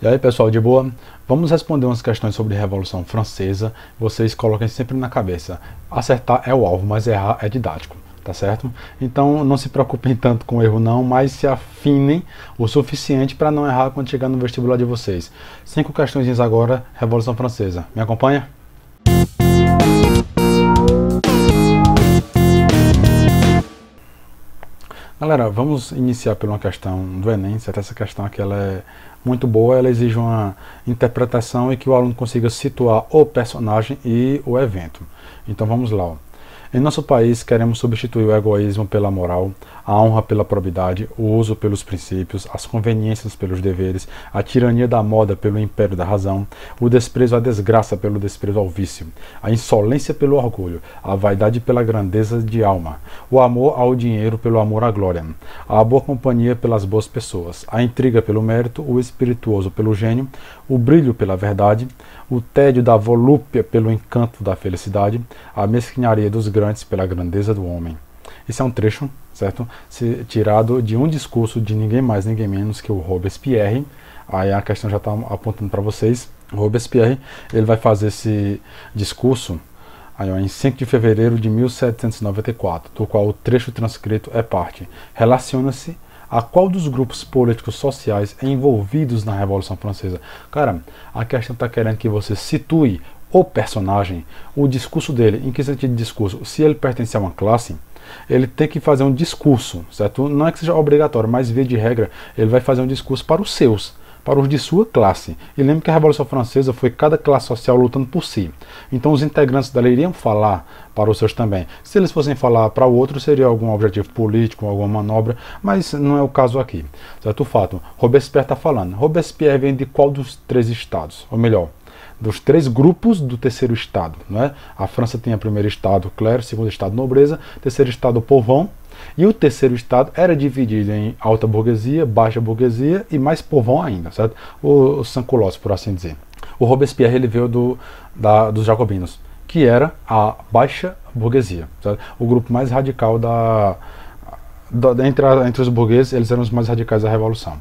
E aí, pessoal, de boa? Vamos responder umas questões sobre a Revolução Francesa. Vocês coloquem sempre na cabeça. Acertar é o alvo, mas errar é didático, tá certo? Então não se preocupem tanto com o erro não, mas se afinem o suficiente para não errar quando chegar no vestibular de vocês. 5 questões agora, Revolução Francesa. Me acompanha? Galera, vamos iniciar por uma questão do Enem. Certo? Essa questão aqui ela é muito boa, ela exige uma interpretação e que o aluno consiga situar o personagem e o evento. Então vamos lá. Ó. Em nosso país, queremos substituir o egoísmo pela moral, a honra pela probidade, o uso pelos princípios, as conveniências pelos deveres, a tirania da moda pelo império da razão, o desprezo à desgraça pelo desprezo ao vício, a insolência pelo orgulho, a vaidade pela grandeza de alma, o amor ao dinheiro pelo amor à glória, a boa companhia pelas boas pessoas, a intriga pelo mérito, o espirituoso pelo gênio, o brilho pela verdade, o tédio da volúpia pelo encanto da felicidade, a mesquinharia dos grandes pela grandeza do homem. Esse é um trecho, certo? Tirado de um discurso de ninguém mais, ninguém menos que o Robespierre. Aí a questão já está apontando para vocês. O Robespierre, ele vai fazer esse discurso aí, ó, em 5 de fevereiro de 1794, do qual o trecho transcrito é parte. Relaciona-se a qual dos grupos políticos sociais envolvidos na Revolução Francesa? Cara, a questão está querendo que você situe o personagem, o discurso dele. Em que sentido de discurso? Se ele pertence a uma classe, ele tem que fazer um discurso, certo? Não é que seja obrigatório, mas via de regra, ele vai fazer um discurso para os seus, para os de sua classe. E lembre que a Revolução Francesa foi cada classe social lutando por si. Então os integrantes dela iriam falar para os seus também. Se eles fossem falar para o outro, seria algum objetivo político, alguma manobra, mas não é o caso aqui. Certo? O fato, Robespierre está falando. Robespierre vem de qual dos 3 estados? Ou melhor, dos 3 grupos do terceiro estado. Não é? A França tem o primeiro estado, clero, segundo estado, nobreza, terceiro estado, povão, e o terceiro estado era dividido em alta burguesia, baixa burguesia e mais povão ainda, certo? O sans-culottes, por assim dizer. O Robespierre ele veio dos jacobinos, que era a baixa burguesia, certo? O grupo mais radical entre os burgueses, eles eram os mais radicais da Revolução.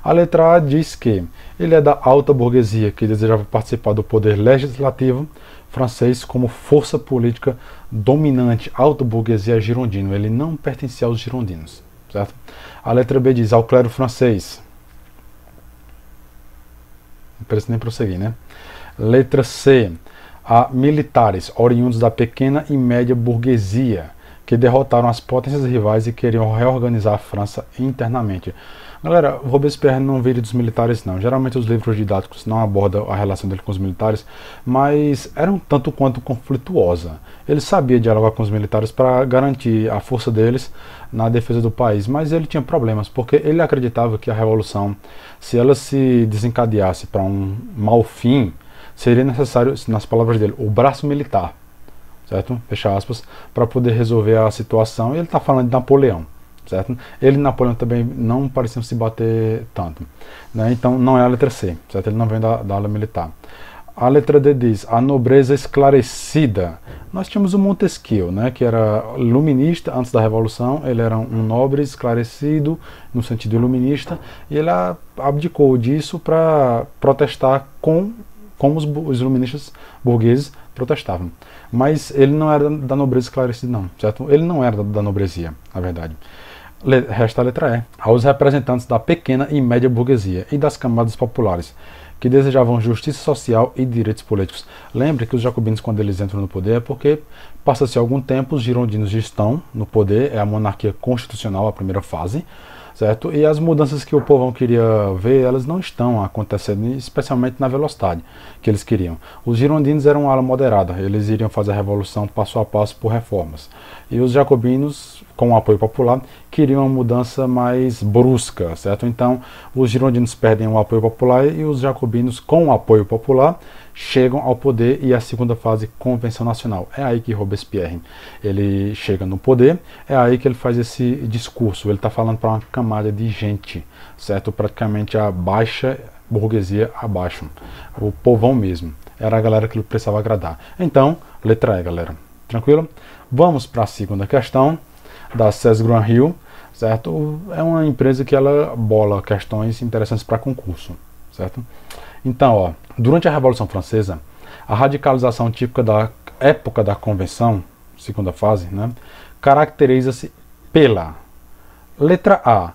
A letra A diz que ele é da alta burguesia, que desejava participar do poder legislativo francês como força política dominante. Alta burguesia girondino, ele não pertencia aos girondinos, certo? A letra B diz ao clero francês. Não precisa nem prosseguir, né? Letra C, a militares oriundos da pequena e média burguesia, que derrotaram as potências rivais e queriam reorganizar a França internamente. Galera, o Robespierre não veio dos militares não. Geralmente os livros didáticos não abordam a relação dele com os militares, mas era um tanto quanto conflituosa. Ele sabia dialogar com os militares para garantir a força deles na defesa do país, mas ele tinha problemas, porque ele acreditava que a revolução, se ela se desencadeasse para um mau fim, seria necessário, nas palavras dele, o braço militar, certo? Fecha aspas, para poder resolver a situação. E ele está falando de Napoleão. Certo? Ele e Napoleão também não pareciam se bater tanto, né? Então não é a letra C, certo? Ele não vem da ala militar. A letra D diz a nobreza esclarecida. Nós tínhamos o Montesquieu, né, que era iluminista antes da Revolução. Ele era um nobre esclarecido no sentido iluminista e ele abdicou disso para protestar como os iluministas burgueses protestavam. Mas ele não era da nobreza esclarecida não, certo? Ele não era da nobresia, na verdade. Resta a letra E. Aos representantes da pequena e média burguesia e das camadas populares, que desejavam justiça social e direitos políticos. Lembre que os jacobinos, quando eles entram no poder, é porque passa-se algum tempo, os girondinos já estão no poder, é a monarquia constitucional, a primeira fase, certo? E as mudanças que o povão queria ver, elas não estão acontecendo, especialmente na velocidade que eles queriam. Os girondinos eram uma ala moderada, eles iriam fazer a revolução passo a passo por reformas. E os jacobinos, com o apoio popular, queriam uma mudança mais brusca, certo? Então, os girondinos perdem o apoio popular e os jacobinos, com o apoio popular, chegam ao poder e a segunda fase, Convenção Nacional. É aí que Robespierre ele chega no poder, é aí que ele faz esse discurso. Ele está falando para uma camada de gente, certo? Praticamente a baixa burguesia abaixo, o povão mesmo. Era a galera que ele precisava agradar. Então, letra E, galera. Tranquilo? Vamos para a segunda questão, da CES Grand Hill, certo? É uma empresa que ela bola questões interessantes para concurso. certo? Então, ó, durante a Revolução Francesa, a radicalização típica da época da Convenção, segunda fase, né, caracteriza-se pela letra A,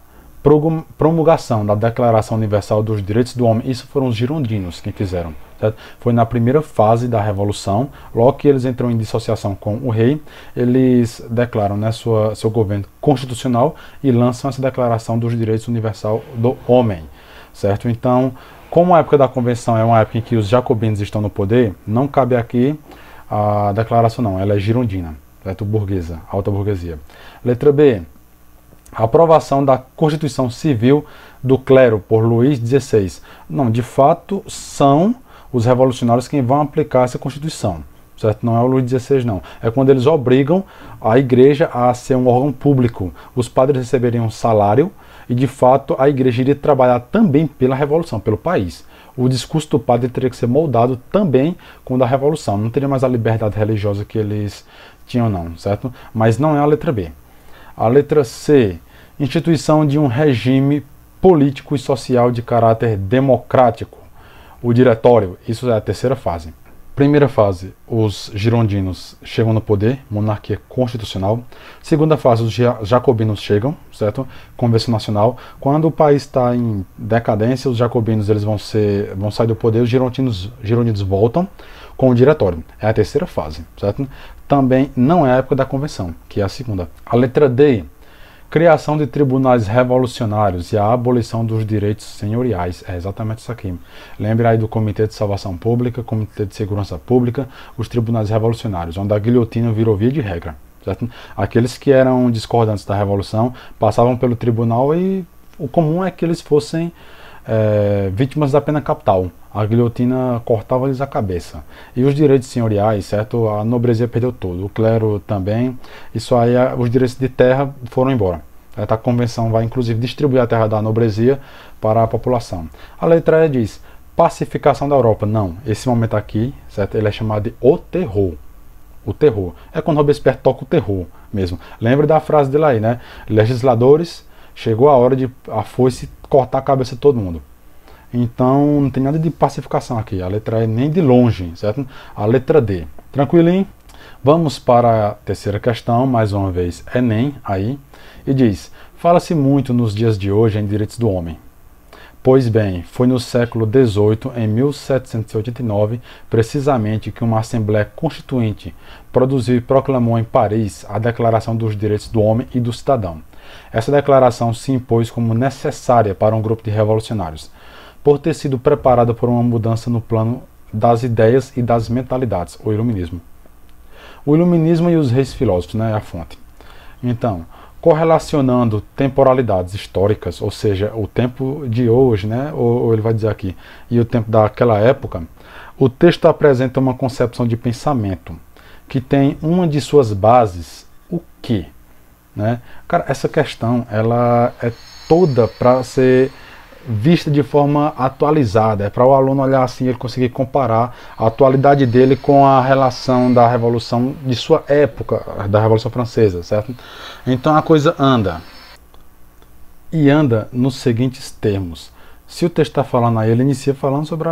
promulgação da Declaração Universal dos Direitos do Homem. Isso foram os girondinos que fizeram. Certo? Foi na primeira fase da Revolução, logo que eles entram em dissociação com o rei, eles declaram, né, seu governo constitucional e lançam essa Declaração dos Direitos Universal do Homem. Certo? Então, como a época da Convenção é uma época em que os jacobinos estão no poder, não cabe aqui a declaração não, ela é girondina, certo? Burguesa, alta burguesia. Letra B. A aprovação da Constituição Civil do Clero por Luís XVI. Não, de fato, são os revolucionários quem vão aplicar essa Constituição, certo? Não é o Luís XVI, não. É quando eles obrigam a igreja a ser um órgão público. Os padres receberiam um salário e, de fato, a igreja iria trabalhar também pela Revolução, pelo país. O discurso do padre teria que ser moldado também com o da Revolução. Não teria mais a liberdade religiosa que eles tinham, não, certo? Mas não é a letra B. A letra C, instituição de um regime político e social de caráter democrático. O diretório, isso é a terceira fase. Primeira fase, os girondinos chegam no poder, monarquia constitucional. Segunda fase, os jacobinos chegam, certo? Convenção Nacional. Quando o país está em decadência, os jacobinos eles vão sair do poder, os girondinos voltam com o diretório. É a terceira fase, certo? Também não é a época da convenção, que é a segunda. A letra D, criação de tribunais revolucionários e a abolição dos direitos senhoriais. É exatamente isso aqui. Lembre aí do Comitê de Salvação Pública, Comitê de Segurança Pública, os tribunais revolucionários, onde a guilhotina virou via de regra. Certo? Aqueles que eram discordantes da Revolução passavam pelo tribunal e o comum é que eles fossem vítimas da pena capital. A guilhotina cortava-lhes a cabeça. E os direitos senhoriais, certo? A nobrezia perdeu tudo. O clero também. Isso aí, os direitos de terra foram embora. A convenção vai, inclusive, distribuir a terra da nobrezia para a população. A letra E diz, pacificação da Europa. Não, esse momento aqui, certo? Ele é chamado de o terror. O terror. É quando Robespierre toca o terror mesmo. Lembre da frase dele aí, né? Legisladores, chegou a hora de a foice cortar a cabeça de todo mundo. Então, não tem nada de pacificação aqui. A letra E nem de longe, certo? A letra D. Tranquilinho? Vamos para a terceira questão, mais uma vez, Enem, aí. E diz, fala-se muito nos dias de hoje em direitos do homem. Pois bem, foi no século XVIII, em 1789, precisamente, que uma Assembleia Constituinte produziu e proclamou em Paris a Declaração dos Direitos do Homem e do Cidadão. Essa declaração se impôs como necessária para um grupo de revolucionários, por ter sido preparada por uma mudança no plano das ideias e das mentalidades, o iluminismo. O iluminismo e os reis filósofos, né, é a fonte. Então, correlacionando temporalidades históricas, ou seja, o tempo de hoje, né, ou ele vai dizer aqui, e o tempo daquela época, o texto apresenta uma concepção de pensamento que tem uma de suas bases, o quê? Né? Cara, essa questão, ela é toda para ser vista de forma atualizada, é para o aluno olhar assim, ele conseguir comparar a atualidade dele com a relação da Revolução de sua época, da Revolução Francesa, certo? Então a coisa anda, e anda nos seguintes termos. Se o texto está falando aí, ele inicia falando sobre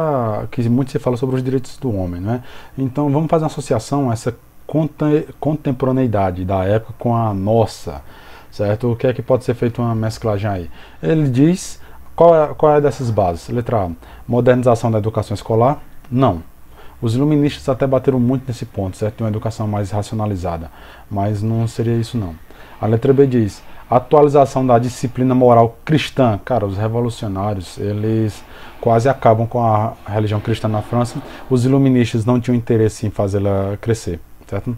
que muito se fala sobre os direitos do homem, né? Então vamos fazer uma associação, essa contemporaneidade da época com a nossa, certo? O que é que pode ser feito uma mesclagem aí? Ele diz, qual é dessas bases? Letra A, modernização da educação escolar? Não. Os iluministas até bateram muito nesse ponto, certo? Uma educação mais racionalizada, mas não seria isso não. A letra B diz, atualização da disciplina moral cristã. Cara, os revolucionários, eles quase acabam com a religião cristã na França. Os iluministas não tinham interesse em fazê-la crescer, certo?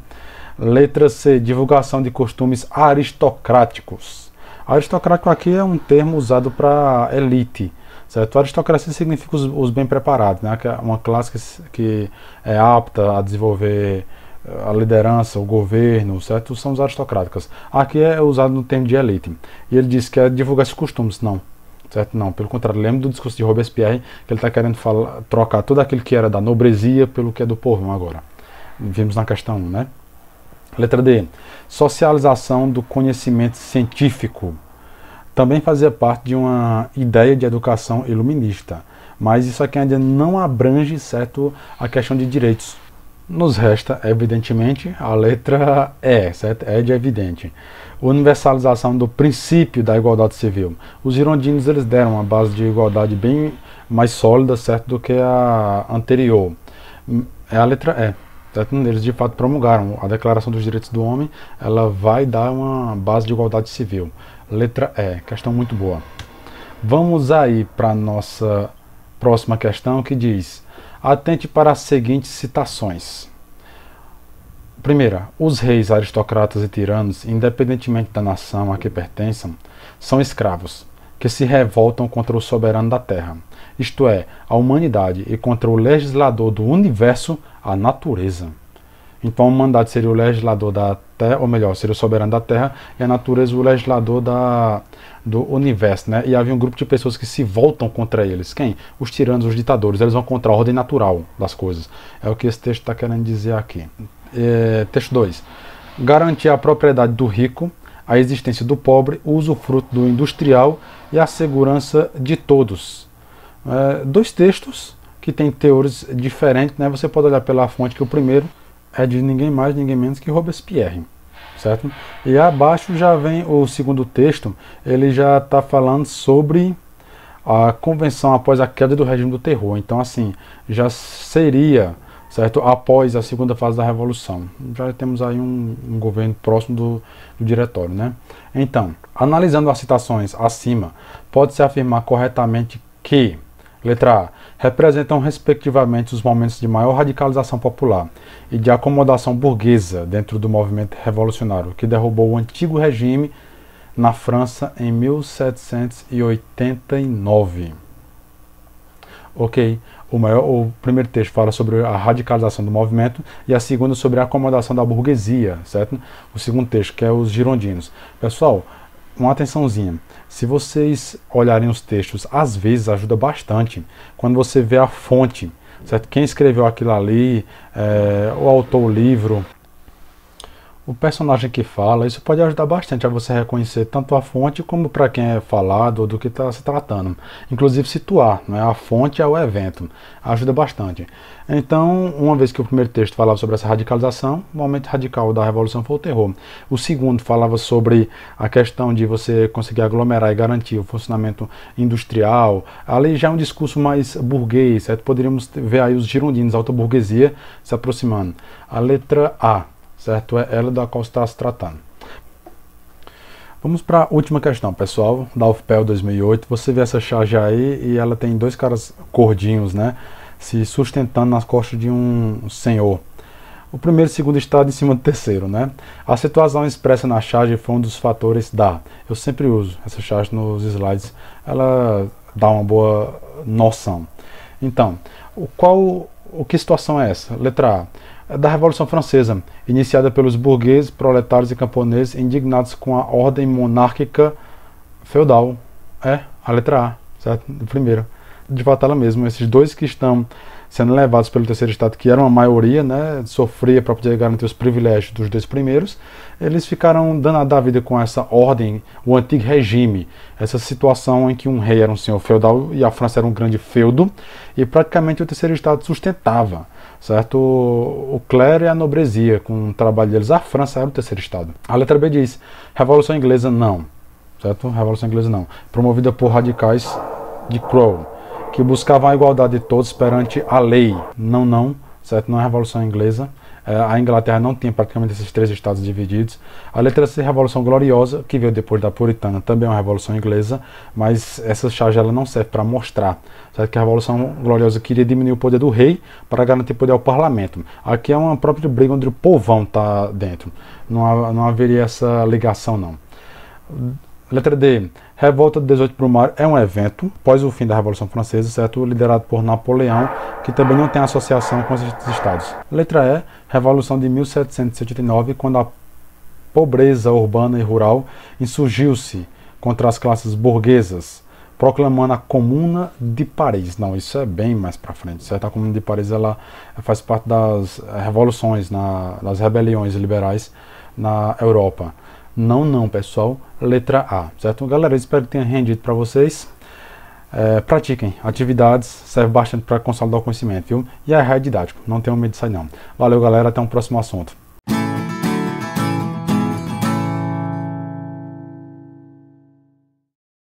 Letra C, divulgação de costumes aristocráticos. Aristocrático aqui é um termo usado para elite, certo? Aristocracia significa os bem preparados, né? Uma classe que é apta a desenvolver a liderança, o governo, certo? São os aristocráticos. Aqui é usado no termo de elite. E ele diz que é divulgar esses costumes. Não, certo? Não, pelo contrário, lembra do discurso de Robespierre, que ele está querendo trocar tudo aquilo que era da nobrezia pelo que é do povo agora. Vimos na questão 1, né? Letra D, socialização do conhecimento científico. Também fazia parte de uma ideia de educação iluminista, mas isso aqui ainda não abrange, certo, a questão de direitos. Nos resta, evidentemente, a letra E, certo? É de evidente. Universalização do princípio da igualdade civil. Os girondinos, eles deram uma base de igualdade bem mais sólida, certo, do que a anterior. É a letra E, certo? Eles de fato promulgaram a Declaração dos Direitos do Homem, ela vai dar uma base de igualdade civil. Letra E, questão muito boa. Vamos aí para a nossa próxima questão, que diz: atente para as seguintes citações. Primeira, os reis, aristocratas e tiranos, independentemente da nação a que pertençam, são escravos, que se revoltam contra o soberano da terra, isto é, a humanidade, e contra o legislador do universo, a natureza. Então, a humanidade seria o legislador da terra, ou melhor, seria o soberano da terra, e a natureza o legislador do universo, né? E havia um grupo de pessoas que se voltam contra eles. Quem? Os tiranos, os ditadores. Eles vão contra a ordem natural das coisas. É o que esse texto está querendo dizer aqui. Texto 2. Garantir a propriedade do rico, a existência do pobre, o usufruto do industrial e a segurança de todos. Dois textos que têm teores diferentes, né? Você pode olhar pela fonte, que o primeiro é de ninguém mais, ninguém menos que Robespierre, certo? E abaixo já vem o segundo texto, ele já está falando sobre a convenção após a queda do regime do terror. Então, assim, já seria, certo, após a segunda fase da Revolução. Já temos aí um governo próximo do diretório, né? Então, analisando as citações acima, pode-se afirmar corretamente que, letra A, representam respectivamente os momentos de maior radicalização popular e de acomodação burguesa dentro do movimento revolucionário que derrubou o antigo regime na França em 1789. Ok, o primeiro texto fala sobre a radicalização do movimento e a segunda sobre a acomodação da burguesia, certo? O segundo texto, que é os girondinos. Pessoal, uma atençãozinha, se vocês olharem os textos, às vezes ajuda bastante quando você vê a fonte, certo? Quem escreveu aquilo ali, o autor, o livro, o personagem que fala, isso pode ajudar bastante a você reconhecer tanto a fonte como para quem é falado ou do que está se tratando. Inclusive situar, né, a fonte ao evento. Ajuda bastante. Então, uma vez que o primeiro texto falava sobre essa radicalização, o momento radical da Revolução foi o terror. O segundo falava sobre a questão de você conseguir aglomerar e garantir o funcionamento industrial. Ali já é um discurso mais burguês, certo? Poderíamos ver aí os girondinos, a alta burguesia, se aproximando. A letra A, certo? É ela da qual está se tratando. Vamos para a última questão, pessoal, da UFPEL 2008. Você vê essa charge aí e ela tem dois caras gordinhos, né, se sustentando nas costas de um senhor. O primeiro e o segundo estado em cima do terceiro, né? A situação expressa na charge foi um dos fatores da... Eu sempre uso essa charge nos slides, ela dá uma boa noção. Então, que situação é essa? Letra A. Da Revolução Francesa, iniciada pelos burgueses, proletários e camponeses indignados com a ordem monárquica feudal. A letra A, certo? Primeiro. De fato, ela mesma. Esses dois que estão sendo levados pelo terceiro estado, que eram a maioria, né, sofria para poder garantir os privilégios dos dois primeiros, eles ficaram dando a vida com essa ordem, o antigo regime, essa situação em que um rei era um senhor feudal e a França era um grande feudo, e praticamente o terceiro estado sustentava, certo, o clero e a nobresia com o trabalho deles. A França era o terceiro estado. A letra B diz: Revolução Inglesa não, certo? Revolução Inglesa não, promovida por radicais de Crow, que buscavam a igualdade de todos perante a lei. Não, certo? Não é a Revolução Inglesa. A Inglaterra não tinha praticamente esses três estados divididos. A letra C, Revolução Gloriosa, que veio depois da Puritana, também é uma Revolução Inglesa, mas essa charge ela não serve para mostrar, certo? Que a Revolução Gloriosa queria diminuir o poder do rei para garantir poder ao parlamento. Aqui é uma própria briga onde o povão está dentro. Não haveria essa ligação, não. Letra D. Revolta de 18 para o Mar é um evento após o fim da Revolução Francesa, certo? Liderado por Napoleão, que também não tem associação com esses estados. Letra E. Revolução de 1789, quando a pobreza urbana e rural insurgiu-se contra as classes burguesas, proclamando a Comuna de Paris. Não, isso é bem mais para frente, certo? A Comuna de Paris ela faz parte das revoluções, das rebeliões liberais na Europa. Não, pessoal. Letra A, certo? Galera, espero que tenha rendido para vocês. Pratiquem atividades, serve bastante para consolidar o conhecimento, viu? E é didático, não tenham medo disso aí não. Valeu galera, até um próximo assunto.